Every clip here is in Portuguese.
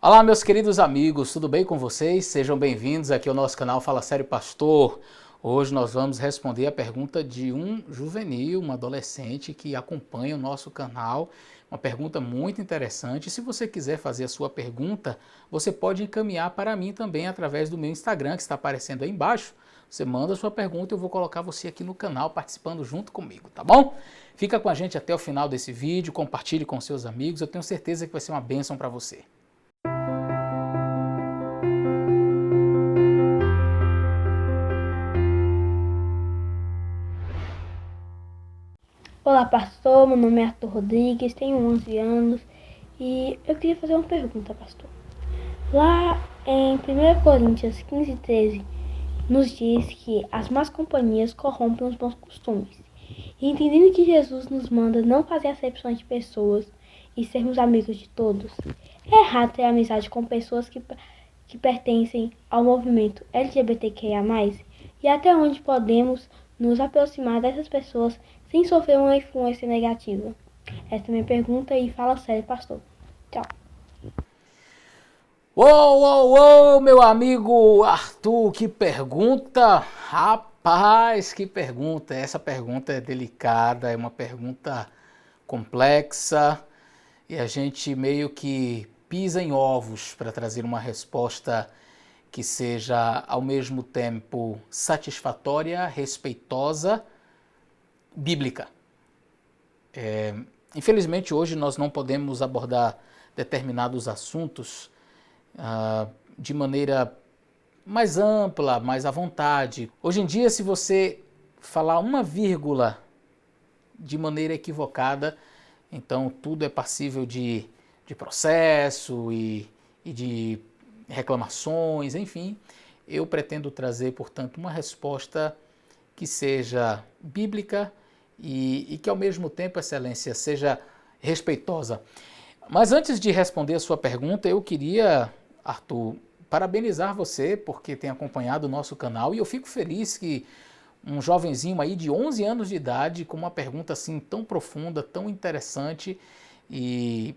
Olá, meus queridos amigos, tudo bem com vocês? Sejam bem-vindos aqui ao nosso canal Fala Sério Pastor. Hoje nós vamos responder a pergunta de um juvenil, um adolescente que acompanha o nosso canal. Uma pergunta muito interessante. Se você quiser fazer a sua pergunta, você pode encaminhar para mim também através do meu Instagram, que está aparecendo aí embaixo. Você manda a sua pergunta e eu vou colocar você aqui no canal participando junto comigo, tá bom? Fica com a gente até o final desse vídeo, compartilhe com seus amigos, eu tenho certeza que vai ser uma bênção para você. Olá, pastor. Meu nome é Arthur Rodrigues, tenho 11 anos e eu queria fazer uma pergunta, pastor. Lá em 1 Coríntios 15:13, nos diz que as más companhias corrompem os bons costumes. E entendendo que Jesus nos manda não fazer acepções de pessoas e sermos amigos de todos, é errado ter amizade com pessoas que pertencem ao movimento LGBTQIA+, e até onde podemos nos aproximar dessas pessoas sem sofrer uma influência negativa? Essa é a minha pergunta e fala sério, pastor. Tchau. Uou, meu amigo Arthur, que pergunta! Rapaz, que pergunta! Essa pergunta é delicada, é uma pergunta complexa e a gente meio que pisa em ovos para trazer uma resposta que seja ao mesmo tempo satisfatória, respeitosa, bíblica. Infelizmente hoje nós não podemos abordar determinados assuntos de maneira mais ampla, mais à vontade. Hoje em dia, se você falar uma vírgula de maneira equivocada, então tudo é passível de processo e de reclamações, enfim. Eu pretendo trazer, portanto, uma resposta que seja bíblica e que, ao mesmo tempo, excelência, seja respeitosa. Mas antes de responder a sua pergunta, eu queria, Arthur, parabenizar você porque tem acompanhado o nosso canal e eu fico feliz que um jovenzinho aí de 11 anos de idade com uma pergunta assim tão profunda, tão interessante. E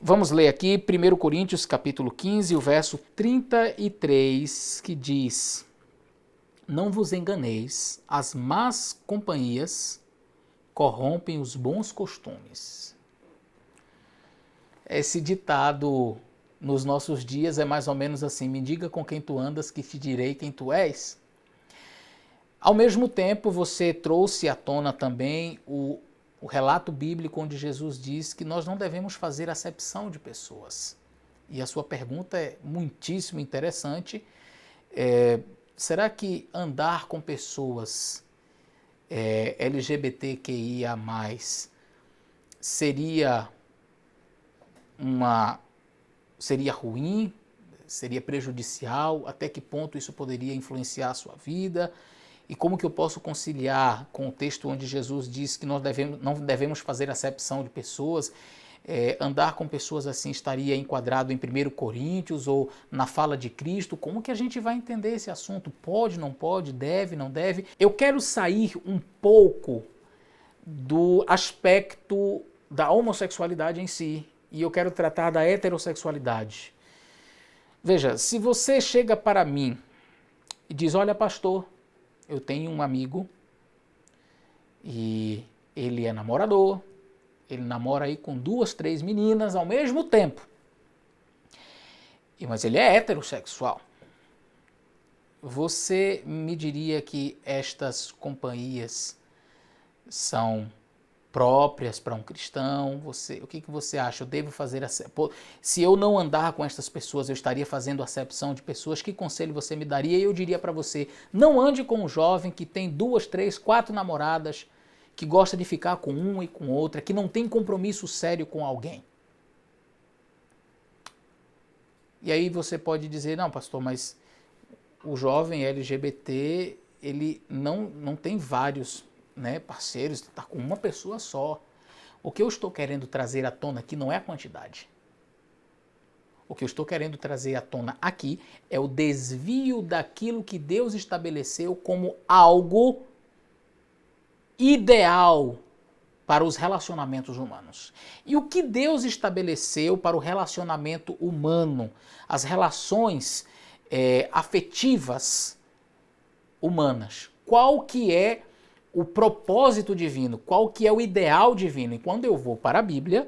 vamos ler aqui 1 Coríntios capítulo 15, o verso 33, que diz: Não vos enganeis, as más companhias corrompem os bons costumes. Esse ditado nos nossos dias é mais ou menos assim: me diga com quem tu andas que te direi quem tu és. Ao mesmo tempo, você trouxe à tona também o relato bíblico onde Jesus diz que nós não devemos fazer acepção de pessoas. E a sua pergunta é muitíssimo interessante. Será que andar com pessoas LGBTQIA+, seria ruim, seria prejudicial? Até que ponto isso poderia influenciar a sua vida? E como que eu posso conciliar com o texto onde Jesus diz que nós não devemos fazer acepção de pessoas? Andar com pessoas assim estaria enquadrado em 1 Coríntios ou na fala de Cristo? Como que a gente vai entender esse assunto? Pode, não pode, deve, não deve? Eu quero sair um pouco do aspecto da homossexualidade em si e eu quero tratar da heterossexualidade. Veja, se você chega para mim e diz: olha, pastor, eu tenho um amigo e ele é namorador, ele namora aí com 2, 3 meninas ao mesmo tempo, mas ele é heterossexual. Você me diria que estas companhias são próprias para um cristão? O que você acha? Eu devo fazer se eu não andar com estas pessoas, eu estaria fazendo acepção de pessoas? Que conselho você me daria? Eu diria para você: não ande com um jovem que tem 2, 3, 4 namoradas, que gosta de ficar com uma e com outra, que não tem compromisso sério com alguém. E aí você pode dizer: não, pastor, mas o jovem LGBT, ele não tem vários parceiros, está com uma pessoa só. O que eu estou querendo trazer à tona aqui não é a quantidade. O que eu estou querendo trazer à tona aqui é o desvio daquilo que Deus estabeleceu como algo ideal para os relacionamentos humanos. E o que Deus estabeleceu para o relacionamento humano, as relações afetivas humanas? Qual que é o propósito divino? Qual que é o ideal divino? E quando eu vou para a Bíblia,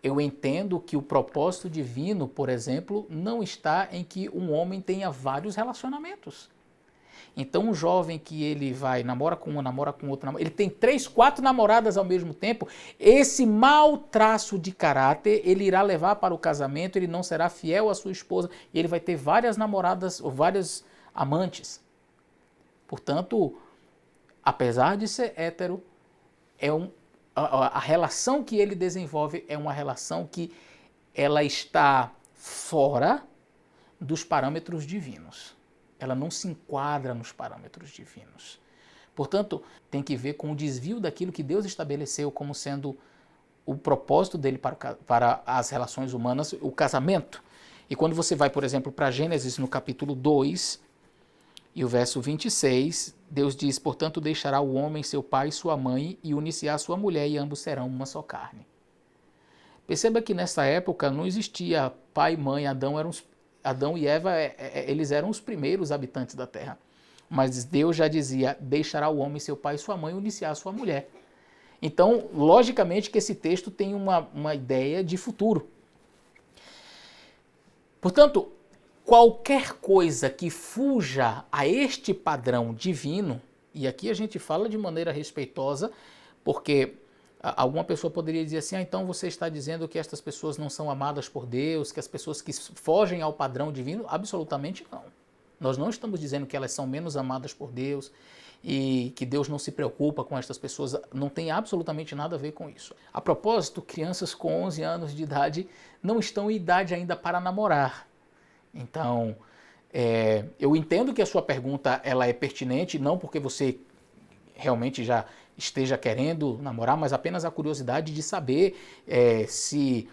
eu entendo que o propósito divino, por exemplo, não está em que um homem tenha vários relacionamentos. Então, um jovem que ele vai, namora com uma, namora com outra, ele tem 3, 4 namoradas ao mesmo tempo, esse mau traço de caráter, ele irá levar para o casamento, ele não será fiel à sua esposa, e ele vai ter várias namoradas ou vários amantes. Portanto, apesar de ser hétero, a relação que ele desenvolve é uma relação que ela está fora dos parâmetros divinos. Ela não se enquadra nos parâmetros divinos. Portanto, tem que ver com o desvio daquilo que Deus estabeleceu como sendo o propósito dele para as relações humanas, o casamento. E quando você vai, por exemplo, para Gênesis, no capítulo 2, e o verso 26, Deus diz: portanto, deixará o homem seu pai e sua mãe, e unir-se-á a sua mulher, e ambos serão uma só carne. Perceba que nessa época não existia pai e mãe, Adão e Eva, eles eram os primeiros habitantes da terra. Mas Deus já dizia: deixará o homem seu pai e sua mãe, unir-se-á a sua mulher. Então, logicamente que esse texto tem uma ideia de futuro. Portanto, qualquer coisa que fuja a este padrão divino, e aqui a gente fala de maneira respeitosa, porque alguma pessoa poderia dizer assim: então você está dizendo que estas pessoas não são amadas por Deus, que as pessoas que fogem ao padrão divino? Absolutamente não. Nós não estamos dizendo que elas são menos amadas por Deus e que Deus não se preocupa com estas pessoas. Não tem absolutamente nada a ver com isso. A propósito, crianças com 11 anos de idade não estão em idade ainda para namorar. Então, eu entendo que a sua pergunta ela é pertinente, não porque você realmente já esteja querendo namorar, mas apenas a curiosidade de saber se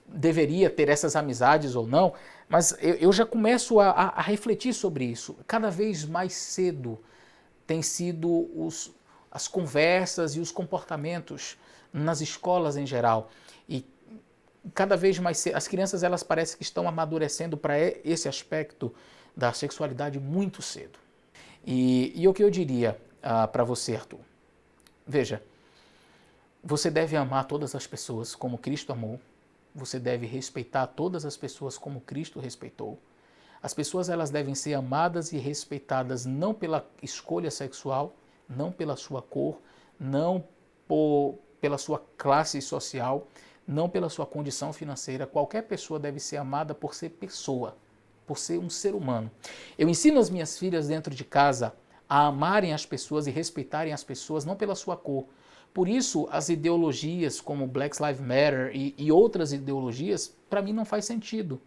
deveria ter essas amizades ou não. Mas eu já começo a refletir sobre isso. Cada vez mais cedo tem sido as conversas e os comportamentos nas escolas em geral. E cada vez mais cedo, as crianças elas parecem que estão amadurecendo para esse aspecto da sexualidade muito cedo. E o que eu diria para você, Arthur? Veja, você deve amar todas as pessoas como Cristo amou. Você deve respeitar todas as pessoas como Cristo respeitou. As pessoas elas devem ser amadas e respeitadas não pela escolha sexual, não pela sua cor, não pela sua classe social, não pela sua condição financeira. Qualquer pessoa deve ser amada por ser pessoa, por ser um ser humano. Eu ensino as minhas filhas dentro de casa a amarem as pessoas e respeitarem as pessoas não pela sua cor. Por isso, as ideologias como Black Lives Matter e outras ideologias, para mim não faz sentido.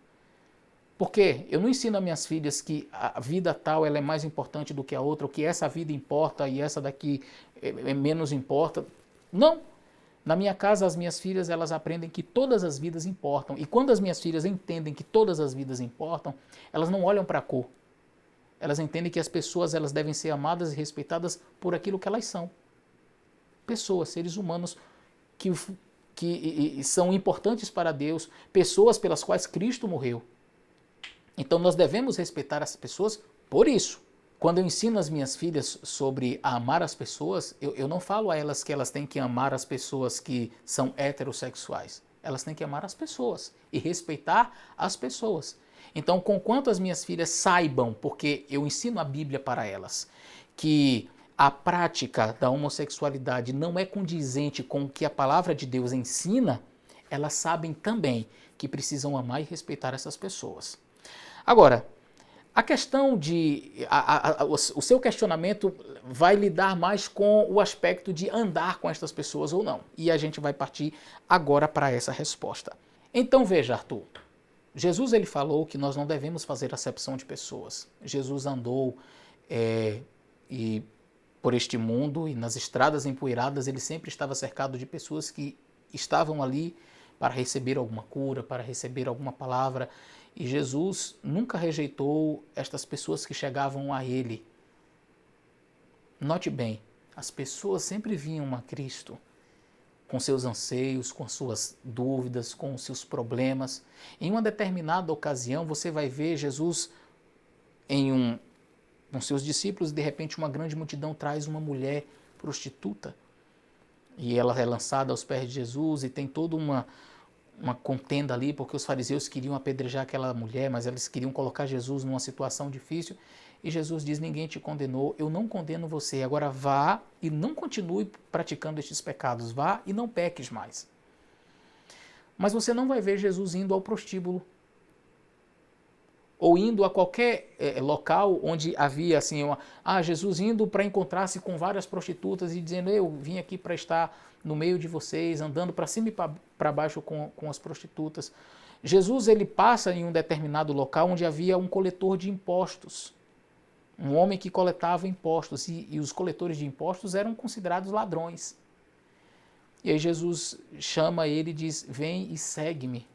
Porque eu não ensino às minhas filhas que a vida tal ela é mais importante do que a outra, ou que essa vida importa e essa daqui menos importa. Não. Na minha casa, as minhas filhas elas aprendem que todas as vidas importam. E quando as minhas filhas entendem que todas as vidas importam, elas não olham para a cor. Elas entendem que as pessoas elas devem ser amadas e respeitadas por aquilo que elas são. Pessoas, seres humanos que são importantes para Deus, pessoas pelas quais Cristo morreu. Então nós devemos respeitar as pessoas por isso. Quando eu ensino as minhas filhas sobre amar as pessoas, eu não falo a elas que elas têm que amar as pessoas que são heterossexuais. Elas têm que amar as pessoas e respeitar as pessoas. Então, conquanto as minhas filhas saibam, porque eu ensino a Bíblia para elas, que a prática da homossexualidade não é condizente com o que a palavra de Deus ensina, elas sabem também que precisam amar e respeitar essas pessoas. Agora, a questão o seu questionamento vai lidar mais com o aspecto de andar com estas pessoas ou não. E a gente vai partir agora para essa resposta. Então veja, Arthur, Jesus ele falou que nós não devemos fazer acepção de pessoas. Jesus andou por este mundo e nas estradas empoeiradas ele sempre estava cercado de pessoas que estavam ali para receber alguma cura, para receber alguma palavra. E Jesus nunca rejeitou estas pessoas que chegavam a ele. Note bem, As pessoas sempre vinham a Cristo com seus anseios, com suas dúvidas, com seus problemas. Em uma determinada ocasião, você vai ver Jesus com seus discípulos, e de repente uma grande multidão traz uma mulher prostituta. E ela é lançada aos pés de Jesus e tem toda uma contenda ali, porque os fariseus queriam apedrejar aquela mulher, mas eles queriam colocar Jesus numa situação difícil. E Jesus diz: ninguém te condenou, eu não condeno você, agora vá e não continue praticando estes pecados, vá e não peques mais. Mas você não vai ver Jesus indo ao prostíbulo, ou indo a qualquer local onde havia assim, Jesus indo para encontrar-se com várias prostitutas e dizendo: eu vim aqui para estar no meio de vocês, andando para cima e para baixo com as prostitutas. Jesus, ele passa em um determinado local onde havia um coletor de impostos, um homem que coletava impostos, e os coletores de impostos eram considerados ladrões. E aí Jesus chama ele e diz: vem e segue-me.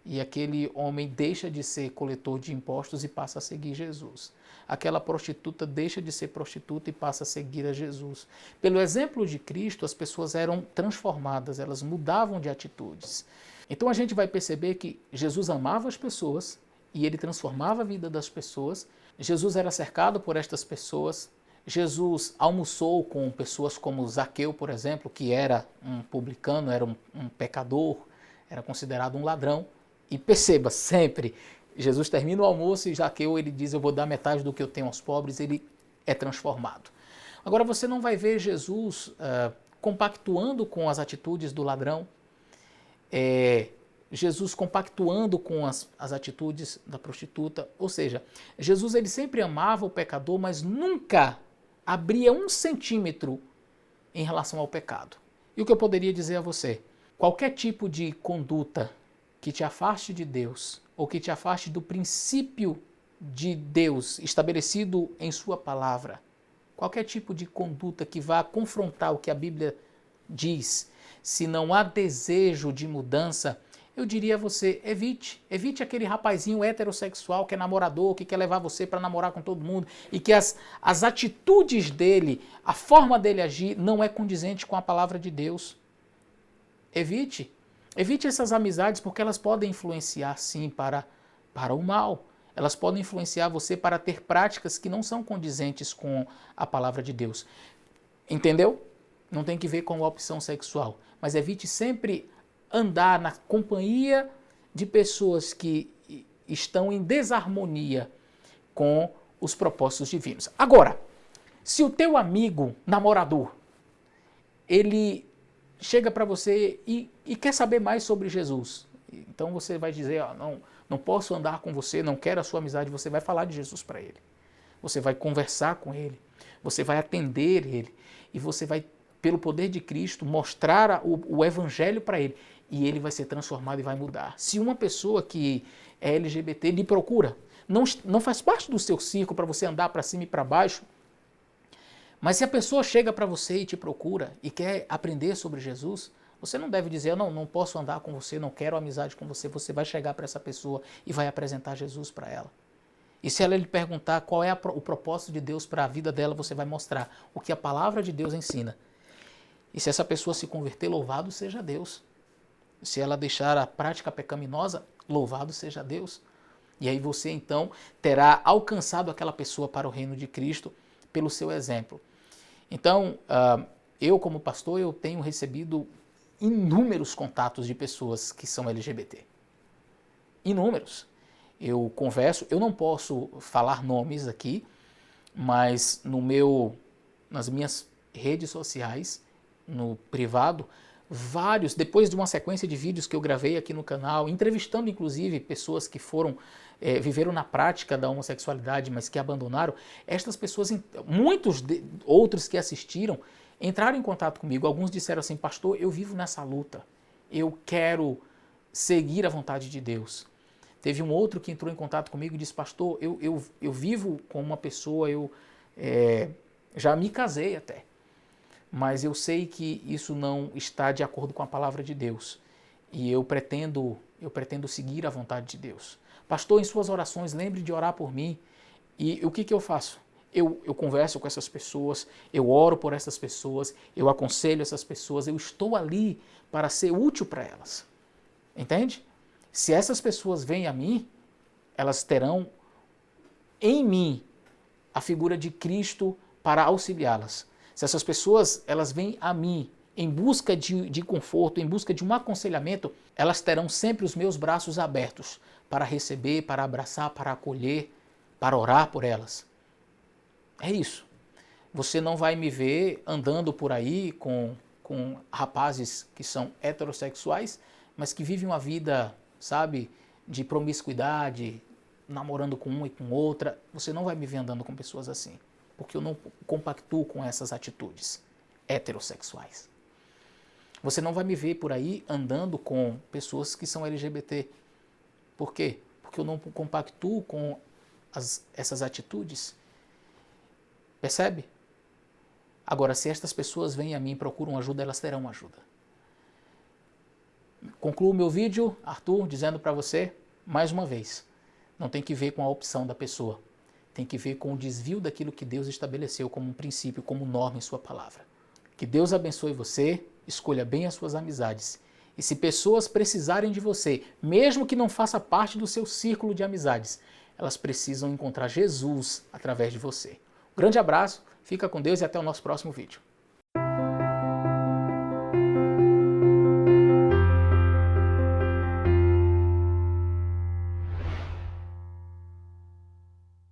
E aquele homem deixa de ser coletor de impostos e passa a seguir Jesus. Aquela prostituta deixa de ser prostituta e passa a seguir a Jesus. Pelo exemplo de Cristo, as pessoas eram transformadas, elas mudavam de atitudes. Então a gente vai perceber que Jesus amava as pessoas e ele transformava a vida das pessoas. Jesus era cercado por estas pessoas. Jesus almoçou com pessoas como Zaqueu, por exemplo, que era um publicano, era um pecador, era considerado um ladrão. E perceba, sempre, Jesus termina o almoço e Zaqueu, ele diz: eu vou dar metade do que eu tenho aos pobres. Ele é transformado. Agora, você não vai ver Jesus compactuando com as atitudes do ladrão, Jesus compactuando com as atitudes da prostituta. Ou seja, Jesus, ele sempre amava o pecador, mas nunca abria 1 centímetro em relação ao pecado. E o que eu poderia dizer a você? Qualquer tipo de conduta que te afaste de Deus, ou que te afaste do princípio de Deus estabelecido em sua palavra, qualquer tipo de conduta que vá confrontar o que a Bíblia diz, se não há desejo de mudança, eu diria a você: evite aquele rapazinho heterossexual que é namorador, que quer levar você para namorar com todo mundo e que as atitudes dele, a forma dele agir não é condizente com a palavra de Deus. Evite essas amizades, porque elas podem influenciar, sim, para o mal. Elas podem influenciar você para ter práticas que não são condizentes com a palavra de Deus. Entendeu? Não tem que ver com a opção sexual. Mas evite sempre andar na companhia de pessoas que estão em desarmonia com os propósitos divinos. Agora, se o teu amigo namorador, ele chega para você e quer saber mais sobre Jesus, então você vai dizer: não posso andar com você, não quero a sua amizade. Você vai falar de Jesus para ele, você vai conversar com ele, você vai atender ele e você vai, pelo poder de Cristo, mostrar o evangelho para ele, e ele vai ser transformado e vai mudar. Se uma pessoa que é LGBT lhe procura, não faz parte do seu círculo para você andar para cima e para baixo, mas se a pessoa chega para você e te procura e quer aprender sobre Jesus, você não deve dizer: não posso andar com você, não quero amizade com você. Você vai chegar para essa pessoa e vai apresentar Jesus para ela. E se ela lhe perguntar qual é o propósito de Deus para a vida dela, você vai mostrar o que a palavra de Deus ensina. E se essa pessoa se converter, louvado seja Deus. Se ela deixar a prática pecaminosa, louvado seja Deus. E aí você então terá alcançado aquela pessoa para o reino de Cristo pelo seu exemplo. Então, eu como pastor, eu tenho recebido inúmeros contatos de pessoas que são LGBT. Inúmeros. Eu converso, eu não posso falar nomes aqui, mas nas minhas redes sociais, no privado, vários, depois de uma sequência de vídeos que eu gravei aqui no canal, entrevistando inclusive pessoas que viveram na prática da homossexualidade, mas que abandonaram, estas pessoas, muitos outros que assistiram, entraram em contato comigo. Alguns disseram assim: pastor, eu vivo nessa luta, eu quero seguir a vontade de Deus. Teve um outro que entrou em contato comigo e disse: pastor, eu vivo com uma pessoa, já me casei até, mas eu sei que isso não está de acordo com a palavra de Deus e eu pretendo seguir a vontade de Deus. Pastor, em suas orações, lembre de orar por mim. E o que eu faço? eu converso com essas pessoas, eu oro por essas pessoas, eu aconselho essas pessoas, eu estou ali para ser útil para elas. Entende? Se essas pessoas vêm a mim, elas terão em mim a figura de Cristo para auxiliá-las. Se essas pessoas elas vêm a mim em busca de conforto, em busca de um aconselhamento, elas terão sempre os meus braços abertos para receber, para abraçar, para acolher, para orar por elas. É isso. Você não vai me ver andando por aí com rapazes que são heterossexuais, mas que vivem uma vida, sabe, de promiscuidade, namorando com uma e com outra. Você não vai me ver andando com pessoas assim, porque eu não compactuo com essas atitudes heterossexuais. Você não vai me ver por aí andando com pessoas que são LGBT. Por quê? Porque eu não compactuo com essas atitudes. Percebe? Agora, se estas pessoas vêm a mim e procuram ajuda, elas terão ajuda. Concluo meu vídeo, Arthur, dizendo para você, mais uma vez, não tem que ver com a opção da pessoa, tem que ver com o desvio daquilo que Deus estabeleceu como um princípio, como norma em sua palavra. Que Deus abençoe você, escolha bem as suas amizades. E se pessoas precisarem de você, mesmo que não faça parte do seu círculo de amizades, elas precisam encontrar Jesus através de você. Um grande abraço, fica com Deus e até o nosso próximo vídeo.